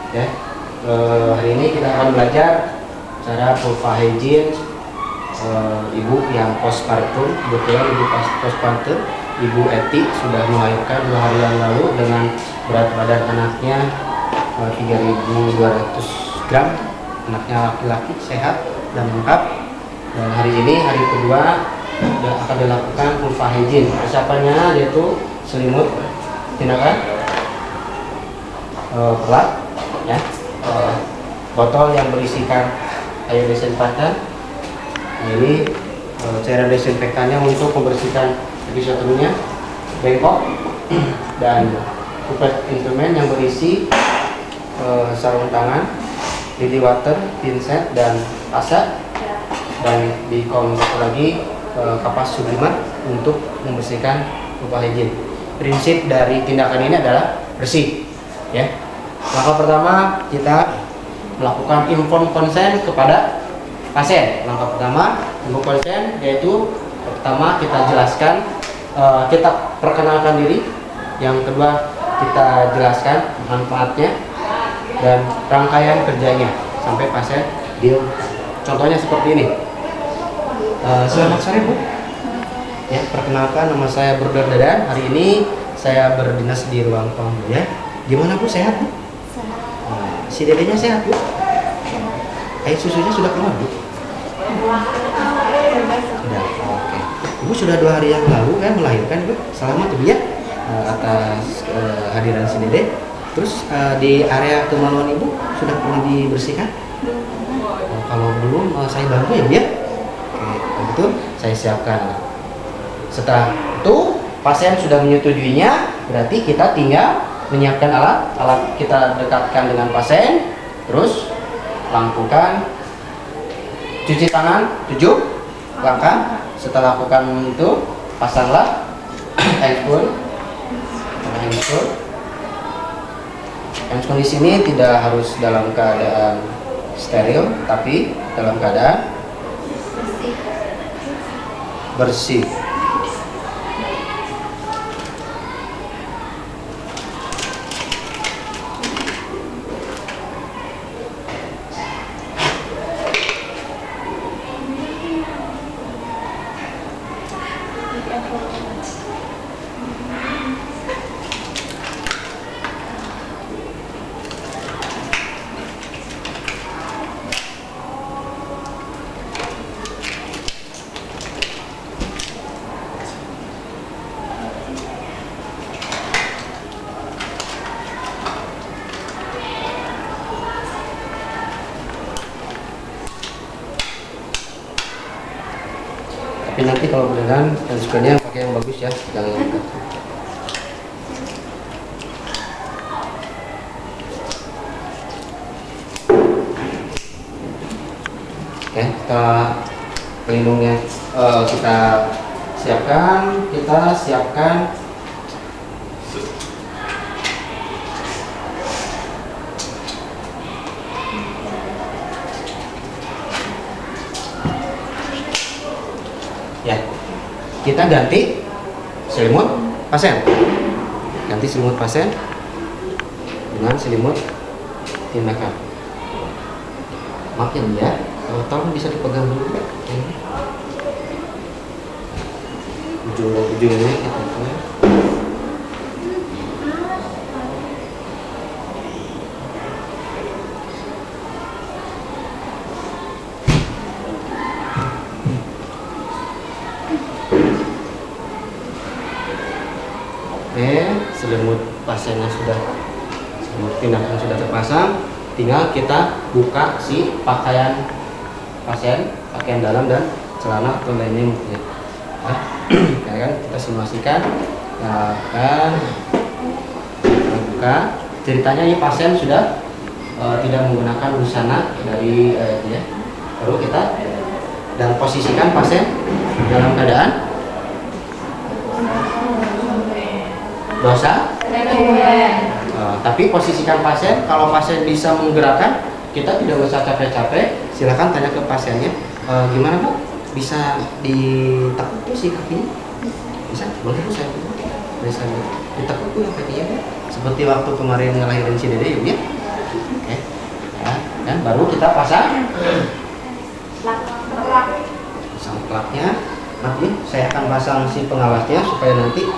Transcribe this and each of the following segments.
Ya. Hari ini kita akan belajar cara vulva hygiene ibu yang postpartum. Kebetulan ibu postpartum, Ibu Eti sudah melahirkan 2 hari yang lalu dengan berat badan anaknya 3.200 gram. Anaknya laki-laki, sehat dan lengkap. Dan hari ini hari kedua akan dilakukan vulva hygiene. Persiapannya yaitu selimut, tindakan, pelat, ya, botol yang berisikan air desinfektan. Nah, ini cairan desinfektannya untuk membersihkan episiotominya, bengkok, dan pipet instrumen yang berisi sarung tangan, lily water, pinset, dan pasta. Dan di kolom satu lagi kapas sublimat untuk membersihkan vulva hygiene. Prinsip dari tindakan ini adalah bersih, ya. Langkah pertama kita melakukan informed consent kepada pasien. Langkah pertama informed consent yaitu pertama kita jelaskan, kita perkenalkan diri. Yang kedua kita jelaskan manfaatnya dan rangkaian kerjanya sampai pasien deal. Contohnya seperti ini. Selamat sore Bu. Ya, perkenalkan nama saya Bruder Dadan. Hari ini saya berdinas di ruang tamu ya. Gimana Bu, sehat Bu? Sehat. Si dedenya sehat Bu? Air susunya sudah keluar Bu? Sudah, oke. Ibu sudah 2 hari yang lalu kan melahirkan Bu? Selamat Bu ya atas hadiran si dede. Terus di area kemaluan Ibu sudah pernah dibersihkan? Kalau belum saya bantu ya Bu ya? Oke, betul, saya siapkan. Setelah itu pasien sudah menyetujuinya, berarti kita tinggal menyiapkan alat kita dekatkan dengan pasien, terus lakukan cuci tangan 7 langkah. Setelah lakukan itu pasanglah handphone. Handphone di sini tidak harus dalam keadaan steril, tapi dalam keadaan bersih. Tapi nanti kalau beneran sunscreennya pakai yang bagus ya, jangan angkat. Oke, kita pelindungnya kita siapkan. Ya, kita ganti selimut pasien. Ganti selimut pasien dengan selimut tindakan. Maaf ya Bu ya, tolong bisa dipegang dulu. Ujung-ujungnya kita punya. Oke, selimut tindakan sudah terpasang, tinggal kita buka si pakaian pasien, pakaian dalam dan celana atau lainnya ya. Kan kita simulasikan, akan buka. Ceritanya ini pasien sudah tidak menggunakan busana dari ya. Lalu kita dan posisikan pasien dalam keadaan dosa. Tapi posisikan pasien, kalau pasien bisa menggerakkan, kita tidak usah capek-capek. Silakan tanya ke pasiennya, gimana Bu? Bisa ditekuk tuh si kakinya? Bisa? Boleh Bu, saya bisa ditekuk tuh kakinya, seperti waktu kemarin ngelahirin si dede ya Bu ya? kan baru kita pasang plaknya. Nanti saya akan pasang si pengawasnya supaya nanti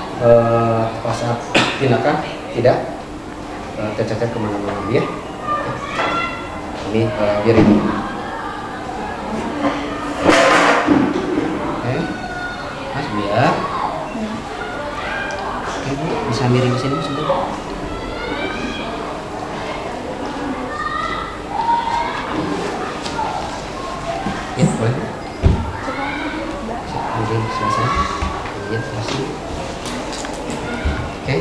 pas saat tindakan tidak tercecer kemana-mana ya. Ini miring. Oke, Mas biar. Oke, Bu, bisa miring sini sebentar. Ya, boleh. Miring selesai. Ya, masih. Oke.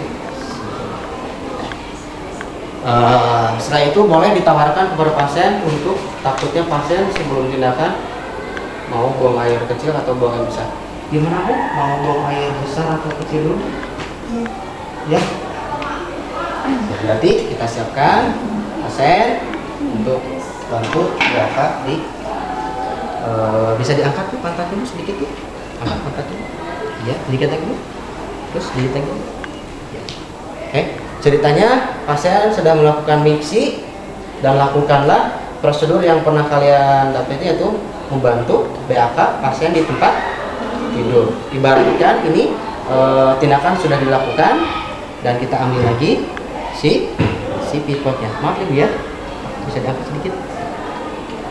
Setelah itu boleh ditawarkan kepada pasien untuk takutnya pasien sebelum tindakan mau buang air kecil atau buang air besar. Gimana Bu? Mau buang air besar atau kecil dulu? Ya. Berarti kita siapkan pasien untuk bantu diangkat di bisa diangkat tuh pantat dulu sedikit tuh. Angkat pantat dulu. Ya, sedikit lagi. Terus sedikit lagi. Ya. Oke. Ceritanya pasien sedang melakukan miksi dan lakukanlah prosedur yang pernah kalian dapati, yaitu membantu BAK pasien di tempat tidur. Ibaratkan ini tindakan sudah dilakukan dan kita ambil lagi si pivotnya. Maaf ya Bu ya, bisa diangkat sedikit.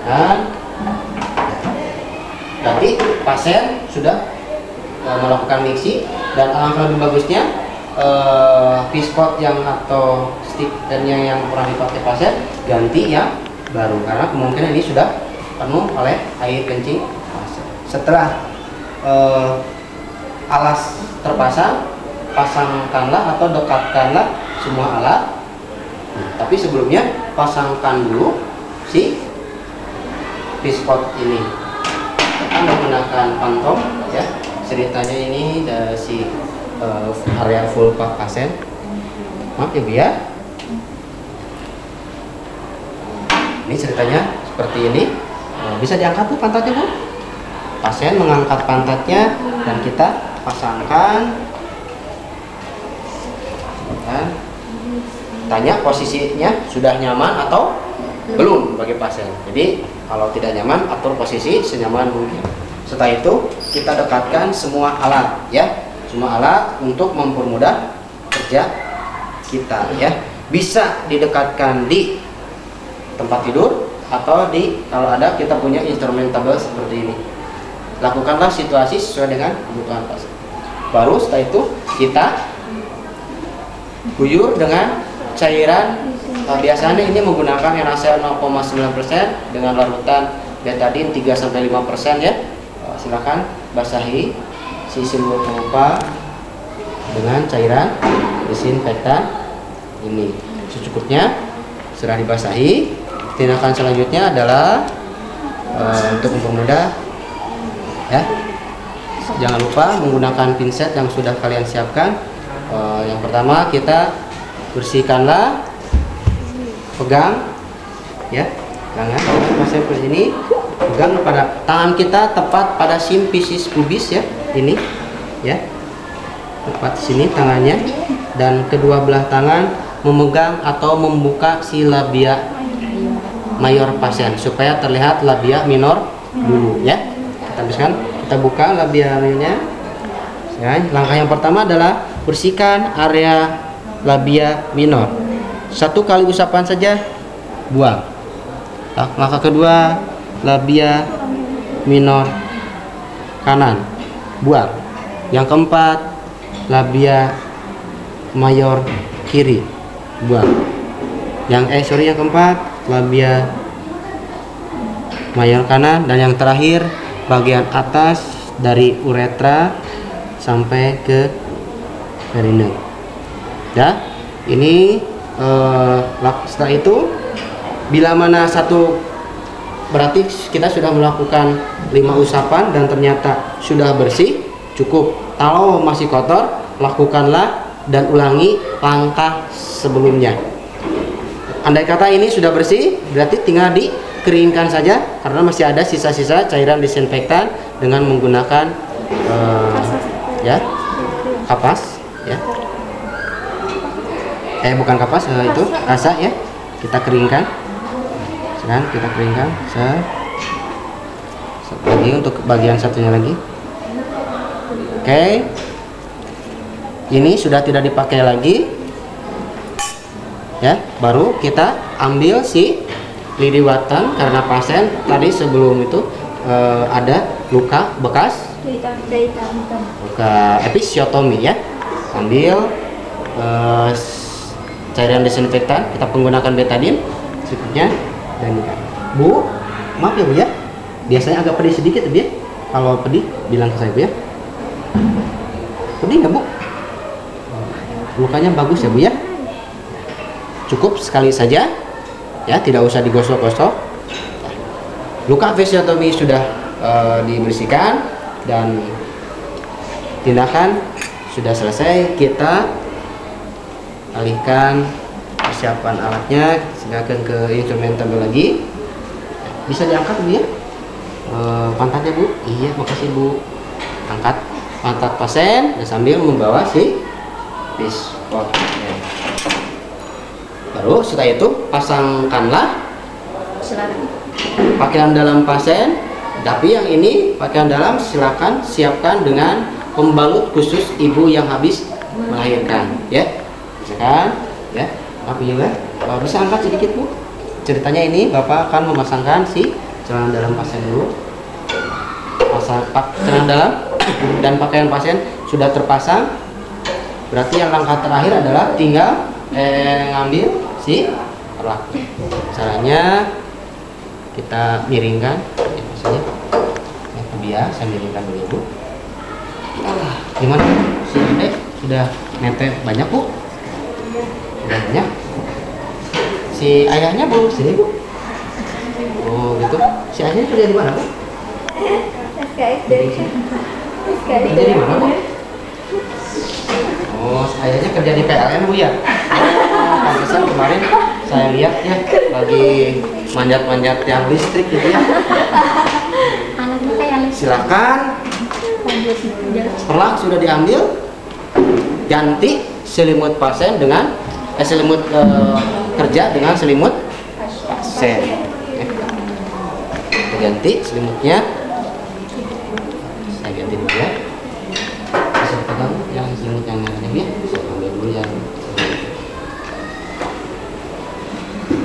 Dan berarti pasien sudah melakukan miksi dan alangkah lebih bagusnya pispot yang atau stick dan yang pernah dipakai pasien ganti yang baru karena kemungkinan ini sudah penuh oleh air kencing pasien. Setelah alas terpasang, pasangkanlah atau dekatkanlah semua alat. Tapi sebelumnya pasangkan dulu si pispot ini. Kita menggunakan pantong ya. Ceritanya ini dari si area vulva pasien. Maaf ya Bu ya. Ini ceritanya seperti ini. Bisa diangkat tuh pantatnya Bu. Pasien mengangkat pantatnya dan kita pasangkan. Dan tanya posisinya sudah nyaman atau belum bagi pasien. Jadi kalau tidak nyaman atur posisi senyaman mungkin. Setelah itu kita dekatkan semua alat ya. Semua alat untuk mempermudah kerja kita ya. Bisa didekatkan di tempat tidur atau kalau ada kita punya instrumen tabel seperti ini. Lakukanlah situasi sesuai dengan kebutuhan pasien. Baru setelah itu kita guyur dengan cairan. Biasanya ini menggunakan NaCl 0,9% dengan larutan betadine 3-5% ya. Silakan basahi sisi mulut penumpang dengan cairan disinfektan ini secukupnya. Setelah dibasahi, tindakan selanjutnya adalah untuk mempermudah ya, jangan lupa menggunakan pinset yang sudah kalian siapkan. Yang pertama kita bersihkanlah, pegang ya, tangan pasien seperti ini, pegang pada tangan kita tepat pada simfisis pubis ya, ini ya, tepat sini tangannya, dan kedua belah tangan memegang atau membuka si labia mayor pasien supaya terlihat labia minor dulu ya. Kita habiskan, kita buka labia minornya ya. Langkah yang pertama adalah bersihkan area labia minor. 1 kali usapan saja, buang. Langkah kedua, labia minor kanan, buang. Yang keempat, labia mayor kiri, buang. Yang keempat, labia mayor kanan, dan yang terakhir bagian atas dari uretra sampai ke perineum. Ya, ini setelah itu bila mana satu, berarti kita sudah melakukan 5 usapan dan ternyata sudah bersih, cukup. Kalau masih kotor, lakukanlah dan ulangi langkah sebelumnya. Andai kata ini sudah bersih, berarti tinggal dikeringkan saja karena masih ada sisa-sisa cairan disinfektan dengan menggunakan ya, kapas ya. Bukan kapas, itu kasa ya. Kita keringkan dan kita keringkan. Lagi untuk bagian satunya lagi. Oke, ini sudah tidak dipakai lagi ya. Baru kita ambil si lidi watan karena pasien tadi sebelum itu ada luka bekas luka episiotomi ya. Ambil cairan desinfektan, kita menggunakan betadine secukupnya. Dan Bu, maaf ya Bu ya, biasanya agak pedih sedikit ya Bu ya. Kalau pedih bilang ke saya Bu ya. Pedih nggak Bu? Lukanya bagus ya Bu ya. Cukup sekali saja ya, tidak usah digosok-gosok. Luka episiotomi sudah dibersihkan dan tindakan sudah selesai. Kita alihkan persiapan alatnya, silakan ke instrumental lagi. Bisa diangkat Bu ya, pantatnya Bu. Iya, makasih Bu. Angkat pantat pasien dan sambil membawa si pistol. Baru setelah itu pasangkanlah pakaian dalam pasien. Tapi yang ini pakaian dalam silakan siapkan dengan pembalut khusus ibu yang habis melahirkan ya. Misalkan ya, tapi juga bisa angkat sedikit Bu. Ceritanya ini Bapak akan memasangkan si celana dalam pasien dulu. Pasang celana dalam dan pakaian pasien sudah terpasang. Berarti yang langkah terakhir adalah tinggal ngambil si perlak. Caranya kita miringkan ya, maksudnya biar saya miringkan dulu Bu. Gimana si Dek sudah netes banyak Bu? Sudah banyak. Si ayahnya Bu sini Bu. Oh gitu. Si ayahnya kerja di mana Bu? SKSD. Kerja di mana Bu? Oh, ayahnya kerja di PLN Bu ya? Pantesan kemarin saya lihat ya lagi manjat-manjat yang listrik gitu ya. Silakan. Perlak sudah diambil. Ganti selimut pasien dengan selimut kerja dengan selimut pasien. Kita ganti selimutnya. Saya ganti dulu ya. Bisa pegang yang selimut yang lainnya ya. Saya ambil dulu yang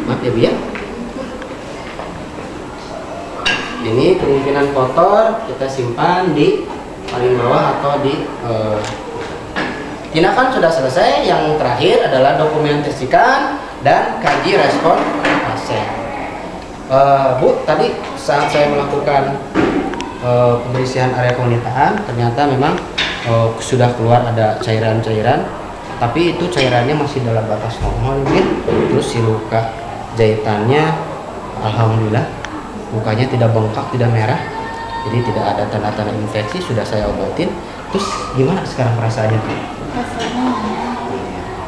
maaf ya Bu ya. Ini kemungkinan kotor kita simpan di paling bawah atau di tindakan sudah selesai. Yang terakhir adalah dokumentasikan dan kaji respon pasien. Bu, tadi saat saya melakukan pembersihan area pendermagaan ternyata memang sudah keluar ada cairan-cairan, tapi itu cairannya masih dalam batas normal ya. Terus si luka jahitannya alhamdulillah lukanya tidak bengkak, tidak merah, jadi tidak ada tanda-tanda infeksi. Sudah saya obatin. Terus gimana sekarang perasaannya Bu?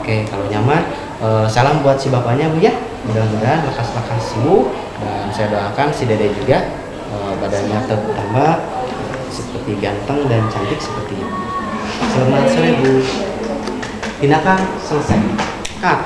Oke, kalau nyaman, salam buat si bapaknya Bu ya. Mudah-mudahan lekas-lekas sembuh, dan saya doakan si Dede juga badannya tambah seperti ganteng dan cantik seperti ini. Selamat sore Bu. Tindakan selesai. Cut.